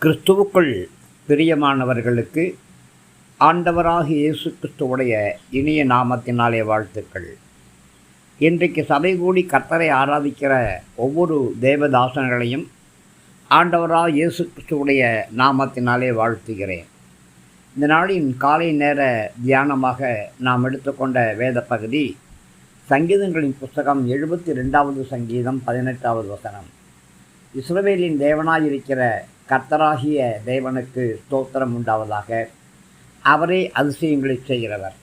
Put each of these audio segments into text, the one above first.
கிறிஸ்துவுக்குள் பிரியமானவர்களுக்கு ஆண்டவராகிய இயேசு கிறிஸ்துவுடைய இனிய நாமத்தினாலே வாழ்த்துக்கள். இன்றைக்கு சபை கூடி கர்த்தரை ஆராதிக்கிற ஒவ்வொரு தேவதாசன்களையும் ஆண்டவராகிய இயேசு கிறிஸ்துவுடைய நாமத்தினாலே வாழ்த்துகிறேன். இந்த நாளின் காலை நேர தியானமாக நாம் எடுத்துக்கொண்ட வேத பகுதி சங்கீதங்களின் புஸ்தகம் 72வது சங்கீதம் 18வது வசனம். இஸ்ரவேலின் தேவனாயிருக்கிற கர்த்தராகிய தேவனுக்கு ஸ்தோத்திரம் உண்டாவதாக, அவரே அதிசயங்களை செய்கிறவர்.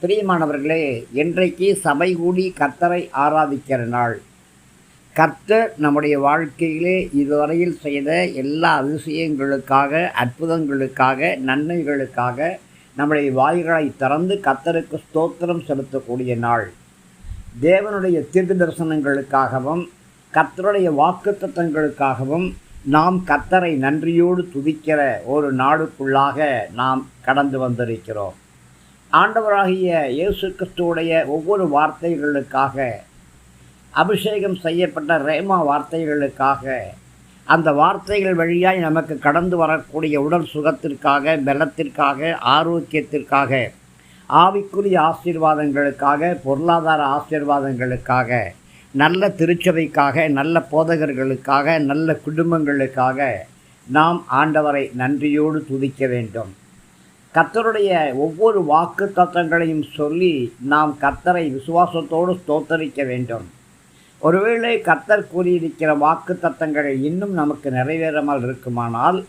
பிரியமானவர்களே, இன்றைக்கு சபை கூடி கர்த்தரை ஆராதிக்கிற நாள். கர்த்தர் நம்முடைய வாழ்க்கையிலே இதுவரையில் செய்த எல்லா அதிசயங்களுக்காக, அற்புதங்களுக்காக, நன்மைகளுக்காக நம்முடைய வாய்களை திறந்து கர்த்தருக்கு ஸ்தோத்திரம் செலுத்தக்கூடிய நாள். தேவனுடைய தீர்க்க தரிசனங்களுக்காகவும் கர்த்தருடைய வாக்குத்தத்தங்களுக்காகவும் நாம் கர்த்தரை நன்றியோடு துதிக்கிற ஒரு நாளுக்குள்ளாக நாம் கடந்து வந்திருக்கிறோம். ஆண்டவராகிய இயேசு கிறிஸ்துவுடைய ஒவ்வொரு வார்த்தைகளுக்காக, அபிஷேகம் செய்யப்பட்ட ரேமா வார்த்தைகளுக்காக, அந்த வார்த்தைகள் வழியாய் நமக்கு கடந்து வரக்கூடிய உடல் சுகத்திற்காக, பலத்திற்காக, ஆரோக்கியத்திற்காக, ஆவிக்குரிய ஆசீர்வாதங்களுக்காக, பொருளாதார ஆசீர்வாதங்களுக்காக, நல்ல திருச்சபைக்காக, நல்ல போதகர்களுக்காக, நல்ல குடும்பங்களுக்காக நாம் ஆண்டவரை நன்றியோடு துதிக்க வேண்டும். கர்த்தருடைய ஒவ்வொரு வாக்கு தத்தங்களையும் சொல்லி நாம் கர்த்தரை விசுவாசத்தோடு ஸ்தோத்தரிக்க வேண்டும். ஒருவேளை கர்த்தர் கூறியிருக்கிற வாக்கு தத்தங்கள் இன்னும் நமக்கு நிறைவேறாமல் இருக்குமானால்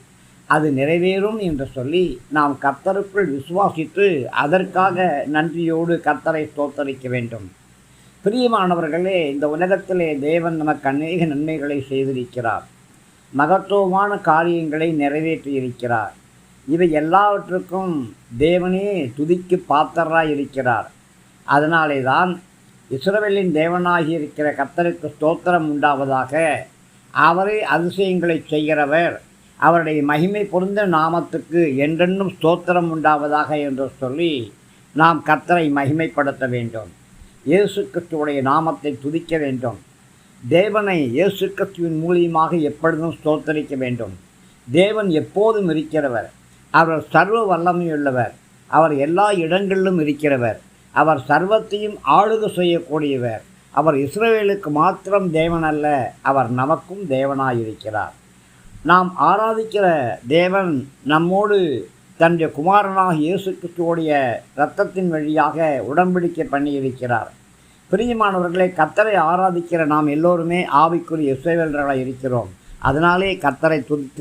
அது நிறைவேறும் என்று சொல்லி நாம் கர்த்தருக்குள் விசுவாசித்து அதற்காக நன்றியோடு கர்த்தரை ஸ்தோத்தரிக்க வேண்டும். பிரியமானவர்களே, இந்த உலகத்திலே தேவன் நமக்கு அநேக நன்மைகளை செய்திருக்கிறார். மகத்துவமான காரியங்களை நிறைவேற்றியிருக்கிறார். இவை எல்லாவற்றுக்கும் தேவனே துதிக்கு பாத்திரராய் இருக்கிறார். அதனாலே தான் இஸ்ரவேலின் தேவனாகி இருக்கிற கர்த்தருக்கு ஸ்தோத்திரம் உண்டாவதாக, அவரே அதிசயங்களை செய்கிறவர், அவருடைய மகிமை பொருந்த நாமத்துக்கு என்றென்றும் ஸ்தோத்திரம் உண்டாவதாக என்று சொல்லி நாம் கர்த்தரை மகிமைப்படுத்த வேண்டும். இயேசு கிறிஸ்துவுடைய நாமத்தை துதிக்க வேண்டும். தேவனை இயேசு கிறிஸ்துவின் மூலியமாக எப்பொழுதும் ஸ்தோத்தரிக்க வேண்டும். தேவன் எப்போதும் இருக்கிறவர். அவர் சர்வ வல்லமையுள்ளவர். அவர் எல்லா இடங்களிலும் இருக்கிறவர். அவர் சர்வத்தையும் ஆளுகை செய்யக்கூடியவர். அவர் இஸ்ரவேலுக்கு மாத்திரம் தேவன் அல்ல, அவர் நமக்கும் தேவனாயிருக்கிறார். நாம் ஆராதிக்கிற தேவன் நம்மோடு தன்னுடைய குமாரனாக இயேசு கிறிஸ்துவோடைய இரத்தத்தின் வழியாக உடன்படிக்கை பண்ணியிருக்கிறார். பிரியமானவர்களை, கர்த்தரை ஆராதிக்கிற நாம் எல்லோருமே ஆவிக்குரிய இஸ்ரவேலர்களாக இருக்கிறோம். அதனாலே கர்த்தரை துதித்து